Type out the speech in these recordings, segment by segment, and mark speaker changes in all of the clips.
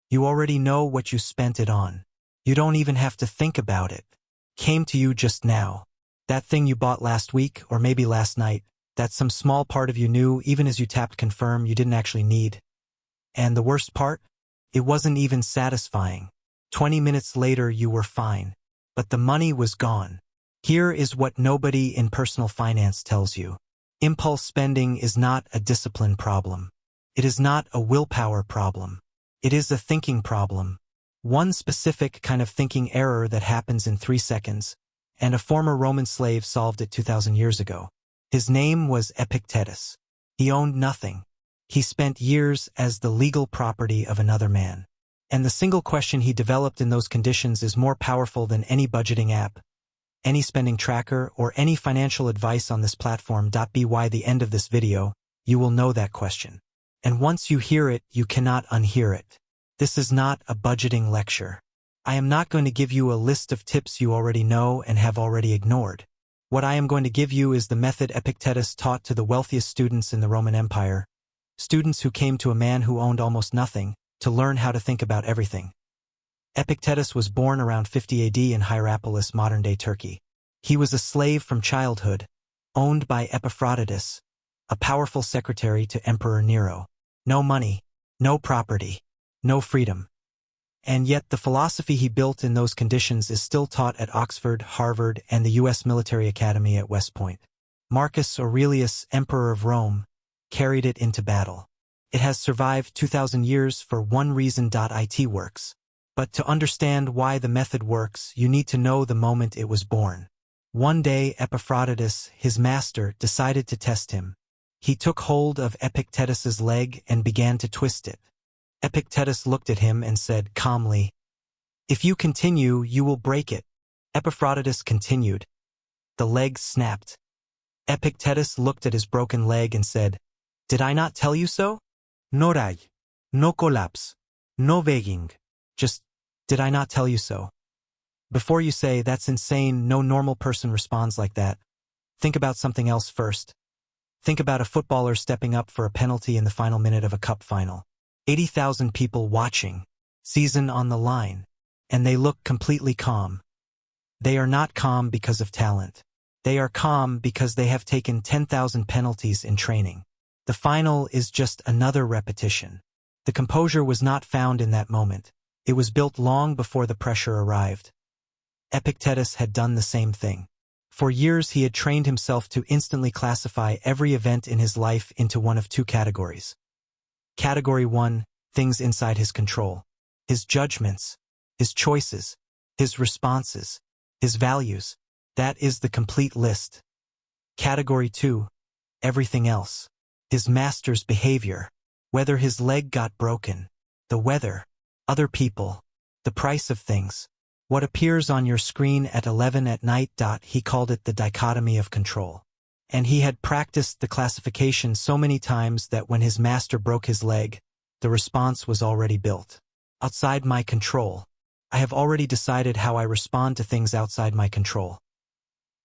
Speaker 1: You already know what you spent it on. You don't even have to think about it. Came to you just now. That thing you bought last week or maybe last night, that some small part of you knew even as you tapped confirm you didn't actually need. And the worst part? It wasn't even satisfying. 20 minutes later you were fine. But the money was gone. Here is what nobody in personal finance tells you. Impulse spending is not a discipline problem. It is not a willpower problem. It is a thinking problem. One specific kind of thinking error that happens in 3 seconds, and a former Roman slave solved it 2,000 years ago. His name was Epictetus. He owned nothing. He spent years as the legal property of another man. And the single question he developed in those conditions is more powerful than any budgeting app, any spending tracker, or any financial advice on this platform. By the end of this video, you will know that question. And once you hear it, you cannot unhear it. This is not a budgeting lecture. I am not going to give you a list of tips you already know and have already ignored. What I am going to give you is the method Epictetus taught to the wealthiest students in the Roman Empire, students who came to a man who owned almost nothing, to learn how to think about everything. Epictetus was born around 50 AD in Hierapolis, modern-day Turkey. He was a slave from childhood, owned by Epictetus, a powerful secretary to Emperor Nero. No money, no property, no freedom. And yet the philosophy he built in those conditions is still taught at Oxford, Harvard, and the U.S. Military Academy at West Point. Marcus Aurelius, Emperor of Rome, carried it into battle. It has survived 2,000 years for one reason. It works. But to understand why the method works, you need to know the moment it was born. One day Epictetus, his master, decided to test him. He took hold of Epictetus's leg and began to twist it. Epictetus looked at him and said calmly, "If you continue, you will break it." Epictetus continued. The leg snapped. Epictetus looked at his broken leg and said, "Did I not tell you so? No rag, no collapse, no begging. Just, did I not tell you so?" Before you say, "That's insane, no normal person responds like that," think about something else first. Think about a footballer stepping up for a penalty in the final minute of a cup final. 80,000 people watching, season on the line, and they look completely calm. They are not calm because of talent. They are calm because they have taken 10,000 penalties in training. The final is just another repetition. The composure was not found in that moment. It was built long before the pressure arrived. Epictetus had done the same thing. For years he had trained himself to instantly classify every event in his life into one of two categories. Category 1, things inside his control. His judgments, his choices, his responses, his values. That is the complete list. Category 2, everything else. His master's behavior, whether his leg got broken, the weather, other people, the price of things, what appears on your screen at 11 at night. He called it the dichotomy of control. And he had practiced the classification so many times that when his master broke his leg, the response was already built. Outside my control. I have already decided how I respond to things outside my control.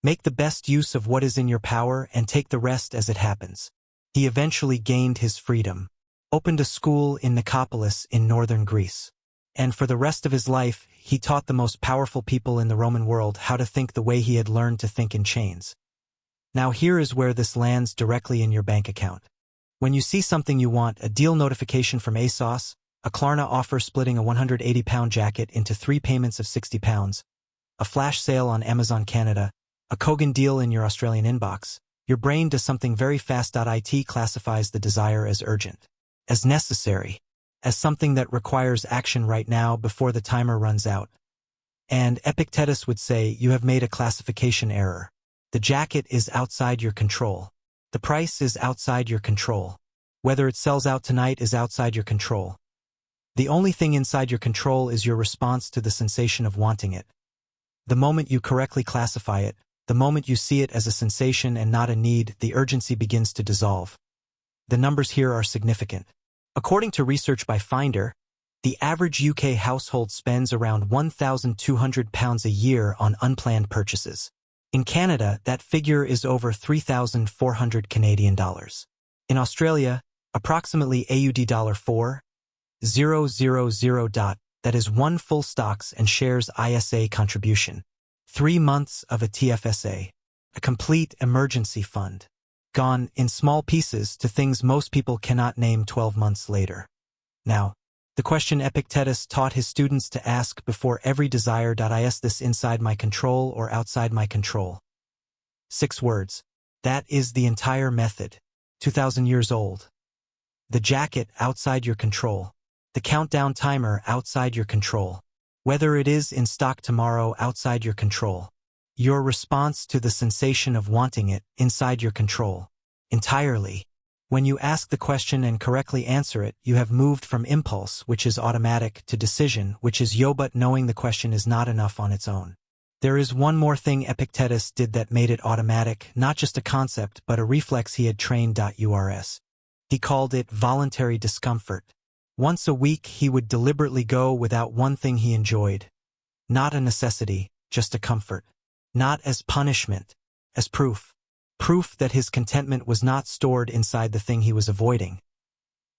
Speaker 1: Make the best use of what is in your power and take the rest as it happens. He eventually gained his freedom, opened a school in Nicopolis in northern Greece. And for the rest of his life, he taught the most powerful people in the Roman world how to think the way he had learned to think in chains. Now here is where this lands directly in your bank account. When you see something you want, a deal notification from ASOS, a Klarna offer splitting a £180 jacket into 3 payments of £60, a flash sale on Amazon Canada, a Kogan deal in your Australian inbox, your brain does something very fast. It classifies the desire as urgent, as necessary, as something that requires action right now before the timer runs out. And Epictetus would say, you have made a classification error. The jacket is outside your control. The price is outside your control. Whether it sells out tonight is outside your control. The only thing inside your control is your response to the sensation of wanting it. The moment you correctly classify it, the moment you see it as a sensation and not a need, the urgency begins to dissolve. The numbers here are significant. According to research by Finder, the average UK household spends around £1,200 a year on unplanned purchases. In Canada, that figure is over $3,400 Canadian dollars. In Australia, approximately AUD $4, 000 dot, that is 1 full stocks and shares ISA contribution. 3 months of a TFSA. A complete emergency fund. Gone in small pieces to things most people cannot name 12 months later. Now, the question Epictetus taught his students to ask before every desire. Is this inside my control or outside my control? 6 words. That is the entire method. 2,000 years old. The jacket outside your control. The countdown timer outside your control. Whether it is in stock tomorrow outside your control. Your response to the sensation of wanting it inside your control. Entirely. When you ask the question and correctly answer it, you have moved from impulse, which is automatic, to decision, which is yo. But knowing the question is not enough on its own. There is one more thing Epictetus did that made it automatic, not just a concept, but a reflex he had trained. He called it voluntary discomfort. Once a week he would deliberately go without one thing he enjoyed. Not a necessity, just a comfort. Not as punishment, as proof. Proof that his contentment was not stored inside the thing he was avoiding.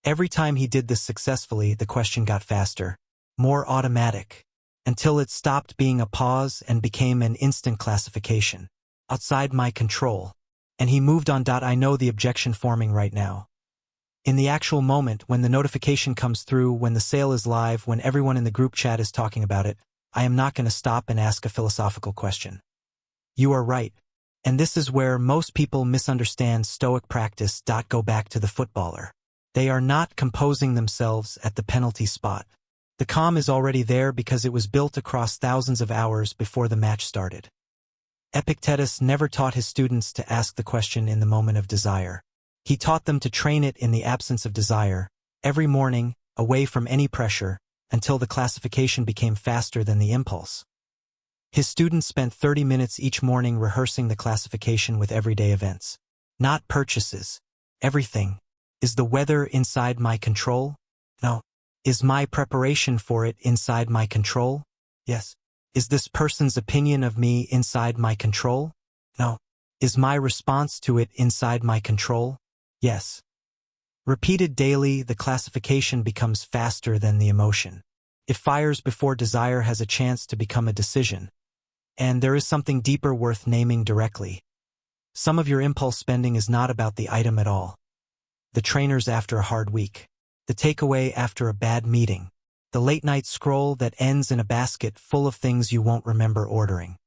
Speaker 1: Every time he did this successfully, the question got faster, more automatic, until it stopped being a pause and became an instant classification. Outside my control. And he moved on. I know the objection forming right now. In the actual moment, when the notification comes through, when the sale is live, when everyone in the group chat is talking about it, I am not going to stop and ask a philosophical question. You are right. And this is where most people misunderstand Stoic practice. Go back to the footballer. They are not composing themselves at the penalty spot. The calm is already there because it was built across thousands of hours before the match started. Epictetus never taught his students to ask the question in the moment of desire. He taught them to train it in the absence of desire, every morning, away from any pressure, until the classification became faster than the impulse. His students spent 30 minutes each morning rehearsing the classification with everyday events. Not purchases. Everything. Is the weather inside my control? No. Is my preparation for it inside my control? Yes. Is this person's opinion of me inside my control? No. Is my response to it inside my control? Yes. Repeated daily, the classification becomes faster than the emotion. It fires before desire has a chance to become a decision. And there is something deeper worth naming directly. Some of your impulse spending is not about the item at all. The trainers after a hard week. The takeaway after a bad meeting. The late-night scroll that ends in a basket full of things you won't remember ordering.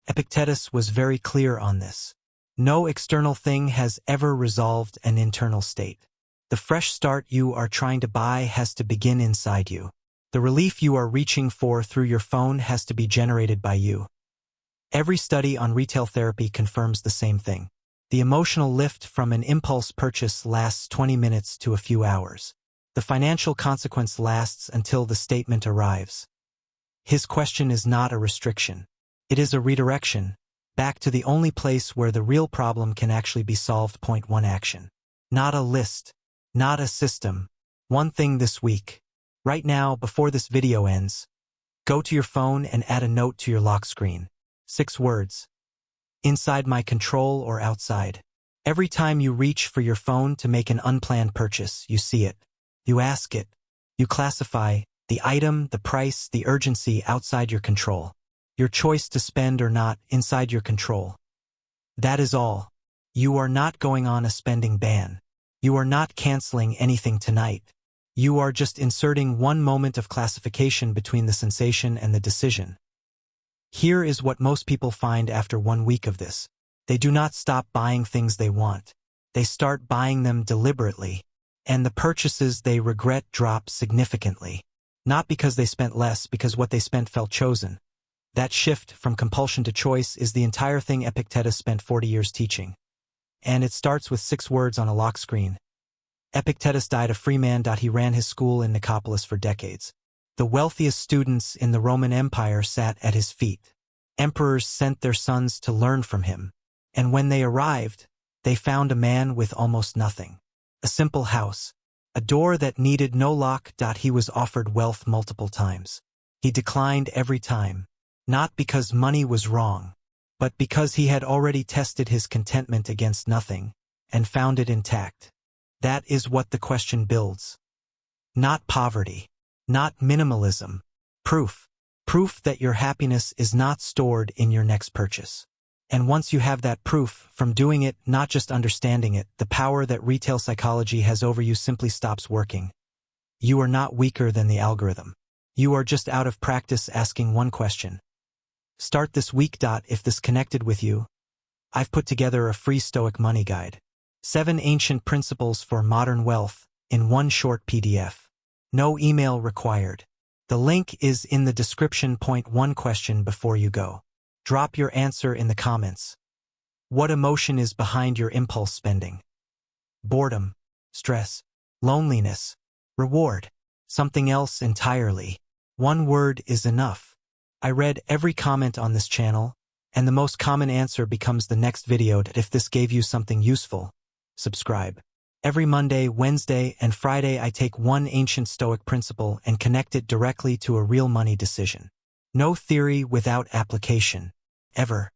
Speaker 1: Epictetus was very clear on this. No external thing has ever resolved an internal state. The fresh start you are trying to buy has to begin inside you. The relief you are reaching for through your phone has to be generated by you. Every study on retail therapy confirms the same thing. The emotional lift from an impulse purchase lasts 20 minutes to a few hours. The financial consequence lasts until the statement arrives. His question is not a restriction. It is a redirection, back to the only place where the real problem can actually be solved. Point 1 action. Not a list. Not a system. One thing this week. Right now, before this video ends, go to your phone and add a note to your lock screen. 6 words. Inside my control or outside. Every time you reach for your phone to make an unplanned purchase, you see it. You ask it. You classify the item, the price, the urgency outside your control. Your choice to spend or not inside your control. That is all. You are not going on a spending ban. You are not canceling anything tonight. You are just inserting one moment of classification between the sensation and the decision. Here is what most people find after 1 week of this. They do not stop buying things they want. They start buying them deliberately. And the purchases they regret drop significantly. Not because they spent less, because what they spent felt chosen. That shift from compulsion to choice is the entire thing Epictetus spent 40 years teaching. And it starts with 6 words on a lock screen. Epictetus died a free man. He ran his school in Nicopolis for decades. The wealthiest students in the Roman Empire sat at his feet. Emperors sent their sons to learn from him. And when they arrived, they found a man with almost nothing. A simple house. A door that needed no lock. He was offered wealth multiple times. He declined every time. Not because money was wrong, but because he had already tested his contentment against nothing, and found it intact. That is what the question builds. Not poverty. Not minimalism. Proof. Proof that your happiness is not stored in your next purchase. And once you have that proof, from doing it, not just understanding it, the power that retail psychology has over you simply stops working. You are not weaker than the algorithm. You are just out of practice asking one question. Start this week. If this connected with you, I've put together a free Stoic money guide. 7 ancient principles for modern wealth in one short PDF. No email required. The link is in the description. Point 1 question before you go. Drop your answer in the comments. What emotion is behind your impulse spending? Boredom, stress, loneliness, reward, something else entirely. One word is enough. I read every comment on this channel, and the most common answer becomes the next video. If this gave you something useful, subscribe. Every Monday, Wednesday, and Friday I take one ancient Stoic principle and connect it directly to a real money decision. No theory without application. Ever.